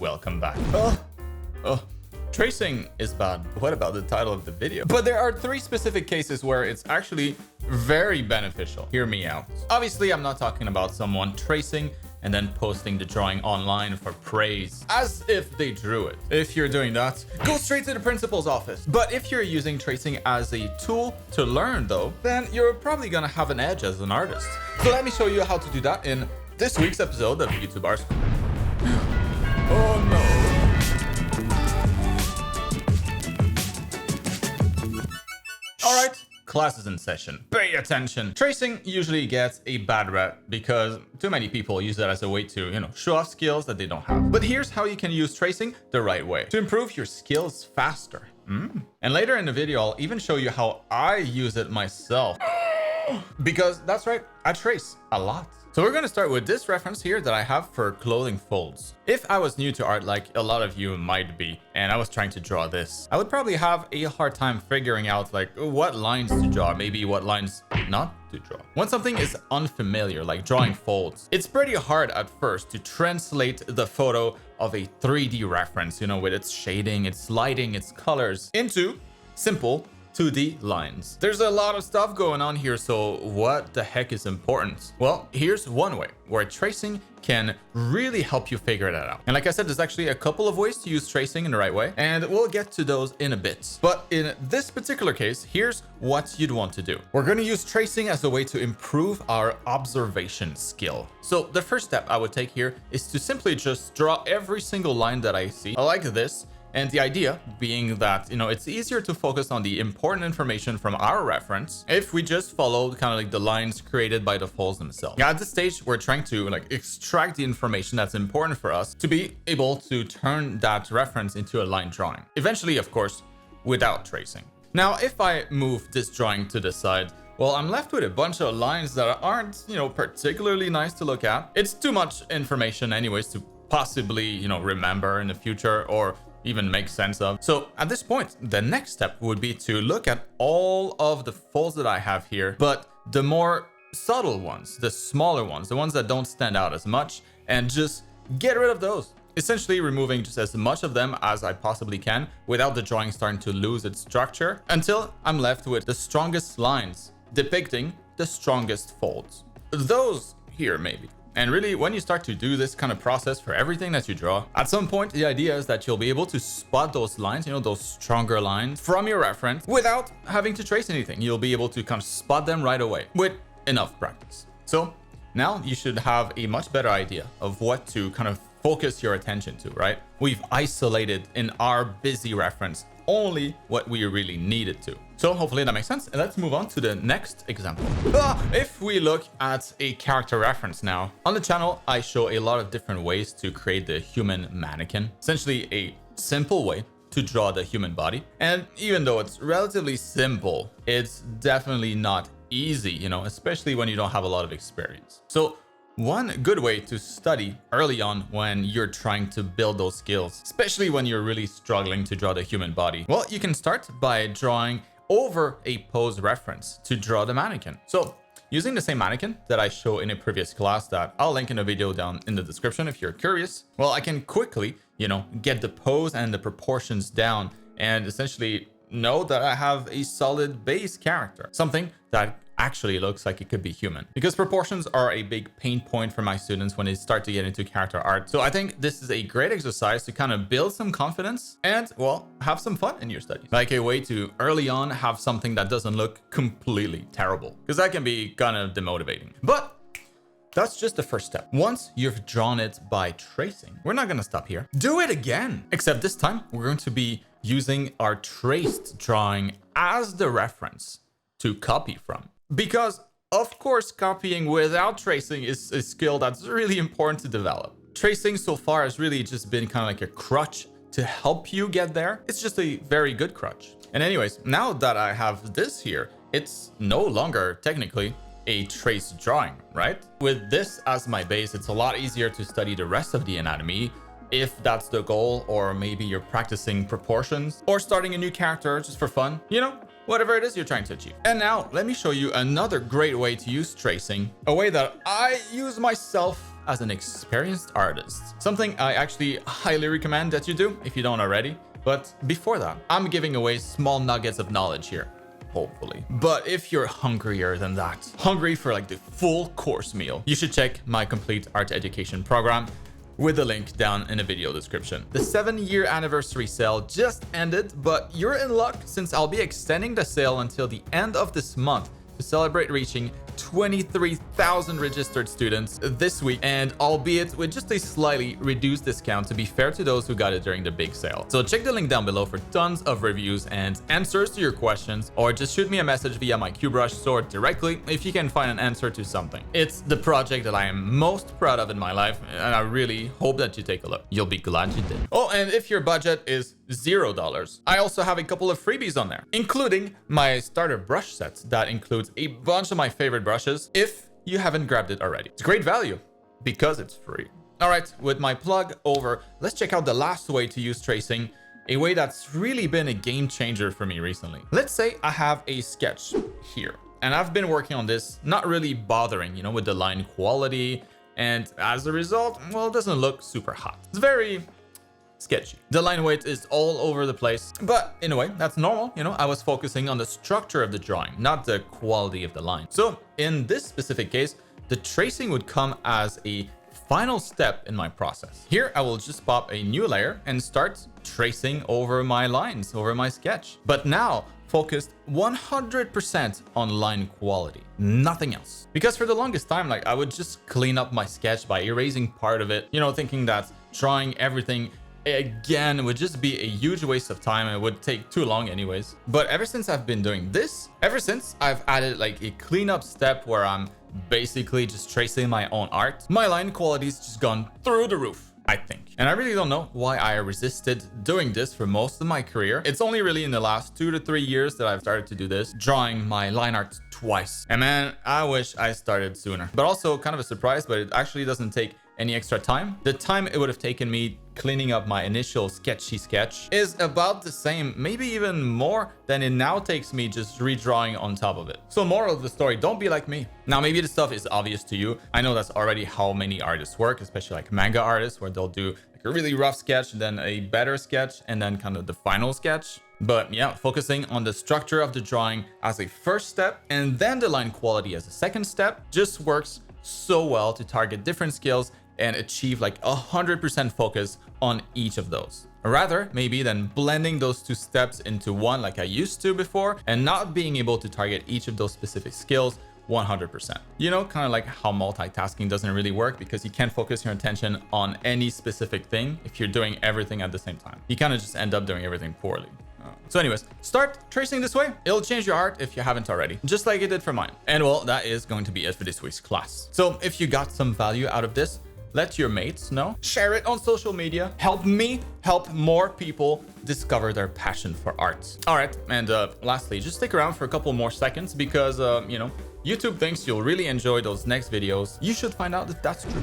welcome back. Oh, tracing is bad. What about the title of the video? But there are 3 specific cases where it's actually very beneficial. Hear me out. Obviously, I'm not talking about someone tracing and then posting the drawing online for praise, as if they drew it. If you're doing that, go straight to the principal's office. But if you're using tracing as a tool to learn though, then you're probably gonna have an edge as an artist. So let me show you how to do that in this week's episode of YouTube Art School. Oh no. All right. Class is in session. Pay attention. Tracing usually gets a bad rep because too many people use that as a way to, show off skills that they don't have. But here's how you can use tracing the right way to improve your skills faster. And later in the video, I'll even show you how I use it myself. Because that's right, I trace a lot. So we're going to start with this reference here that I have for clothing folds. If I was new to art, like a lot of you might be, and I was trying to draw this, I would probably have a hard time figuring out like what lines to draw, maybe what lines not to draw. When something is unfamiliar, like drawing folds, it's pretty hard at first to translate the photo of a 3D reference, with its shading, its lighting, its colors, into simple 2D lines. There's a lot of stuff going on here, so what the heck is important? Well, here's one way where tracing can really help you figure that out. And like I said, there's actually a couple of ways to use tracing in the right way, and we'll get to those in a bit. But in this particular case, here's what you'd want to do. We're going to use tracing as a way to improve our observation skill. So the first step I would take here is to simply just draw every single line that I see. I like this. And the idea being that, it's easier to focus on the important information from our reference if we just follow kind of like the lines created by the folds themselves. At this stage, we're trying to extract the information that's important for us to be able to turn that reference into a line drawing. Eventually, of course, without tracing. Now, if I move this drawing to the side, well, I'm left with a bunch of lines that aren't, particularly nice to look at. It's too much information anyways to possibly, remember in the future or even make sense of. So at this point, the next step would be to look at all of the folds that I have here, but the more subtle ones, the smaller ones, the ones that don't stand out as much, and just get rid of those. Essentially removing just as much of them as I possibly can without the drawing starting to lose its structure until I'm left with the strongest lines depicting the strongest folds. Those here maybe. And really, when you start to do this kind of process for everything that you draw, at some point, the idea is that you'll be able to spot those lines, those stronger lines from your reference without having to trace anything. You'll be able to kind of spot them right away with enough practice. So now you should have a much better idea of what to kind of focus your attention to, right? We've isolated in our busy reference only what we really needed to. So hopefully that makes sense. And let's move on to the next example. If we look at a character reference now, on the channel, I show a lot of different ways to create the human mannequin. Essentially a simple way to draw the human body. And even though it's relatively simple, it's definitely not easy, especially when you don't have a lot of experience. So one good way to study early on when you're trying to build those skills, especially when you're really struggling to draw the human body, well, you can start by drawing over a pose reference to draw the mannequin. So using the same mannequin that I show in a previous class that I'll link in a video down in the description if you're curious, well, I can quickly, get the pose and the proportions down and essentially know that I have a solid base character, something that actually looks like it could be human, because proportions are a big pain point for my students when they start to get into character art. So I think this is a great exercise to kind of build some confidence and, well, have some fun in your studies, like a way to early on have something that doesn't look completely terrible, because that can be kind of demotivating. But that's just the first step. Once you've drawn it by tracing, we're not going to stop here. Do it again, except this time we're going to be using our traced drawing as the reference to copy from. Because, of course, copying without tracing is a skill that's really important to develop. Tracing so far has really just been kind of like a crutch to help you get there. It's just a very good crutch. And anyways, now that I have this here, it's no longer technically a traced drawing, right? With this as my base, it's a lot easier to study the rest of the anatomy if that's the goal, or maybe you're practicing proportions or starting a new character just for fun, whatever it is you're trying to achieve. And now let me show you another great way to use tracing, a way that I use myself as an experienced artist. Something I actually highly recommend that you do if you don't already. But before that, I'm giving away small nuggets of knowledge here. Hopefully. But if you're hungrier than that, hungry for like the full course meal, you should check my complete art education program with the link down in the video description. The 7-year anniversary sale just ended, but you're in luck since I'll be extending the sale until the end of this month to celebrate reaching 23,000 registered students this week, and albeit with just a slightly reduced discount to be fair to those who got it during the big sale. So check the link down below for tons of reviews and answers to your questions, or just shoot me a message via my QBrush store directly if you can find an answer to something. It's the project that I am most proud of in my life, and I really hope that you take a look. You'll be glad you did. Oh, and if your budget is $0, I also have a couple of freebies on there, including my starter brush set that includes a bunch of my favorite brushes if you haven't grabbed it already. It's great value because it's free. All right, with my plug over, let's check out the last way to use tracing, a way that's really been a game changer for me recently. Let's say I have a sketch here, and I've been working on this, not really bothering, with the line quality, and as a result, well, it doesn't look super hot. It's very sketchy. The line weight is all over the place, but in a way that's normal. I was focusing on the structure of the drawing, not the quality of the line. So in this specific case, the tracing would come as a final step in my process. Here I will just pop a new layer and start tracing over my lines, over my sketch, but now focused 100% on line quality, nothing else. Because for the longest time, I would just clean up my sketch by erasing part of it, thinking that drawing everything again would just be a huge waste of time and it would take too long anyways. But ever since I've been doing this, ever since I've added a cleanup step where I'm basically just tracing my own art, my line quality's just gone through the roof, I think. And I really don't know why I resisted doing this for most of my career. It's only really in the last 2 to 3 years that I've started to do this, drawing my line art twice. And man, I wish I started sooner. But also kind of a surprise, but it actually doesn't take any extra time. The time it would have taken me cleaning up my initial sketchy sketch is about the same, maybe even more than it now takes me just redrawing on top of it. So moral of the story, don't be like me. Now, maybe this stuff is obvious to you. I know that's already how many artists work, especially manga artists, where they'll do a really rough sketch, then a better sketch, and then kind of the final sketch. But yeah, focusing on the structure of the drawing as a first step, and then the line quality as a second step, just works so well to target different skills and achieve 100% focus on each of those. Rather, maybe than blending those two steps into one like I used to before and not being able to target each of those specific skills 100%. Kind of like how multitasking doesn't really work because you can't focus your attention on any specific thing if you're doing everything at the same time. You kind of just end up doing everything poorly. So anyways, start tracing this way. It'll change your art if you haven't already, just like it did for mine. And well, that is going to be it for this week's class. So if you got some value out of this, let your mates know, share it on social media, help me help more people discover their passion for art. All right, and lastly, just stick around for a couple more seconds because, YouTube thinks you'll really enjoy those next videos. You should find out if that's true.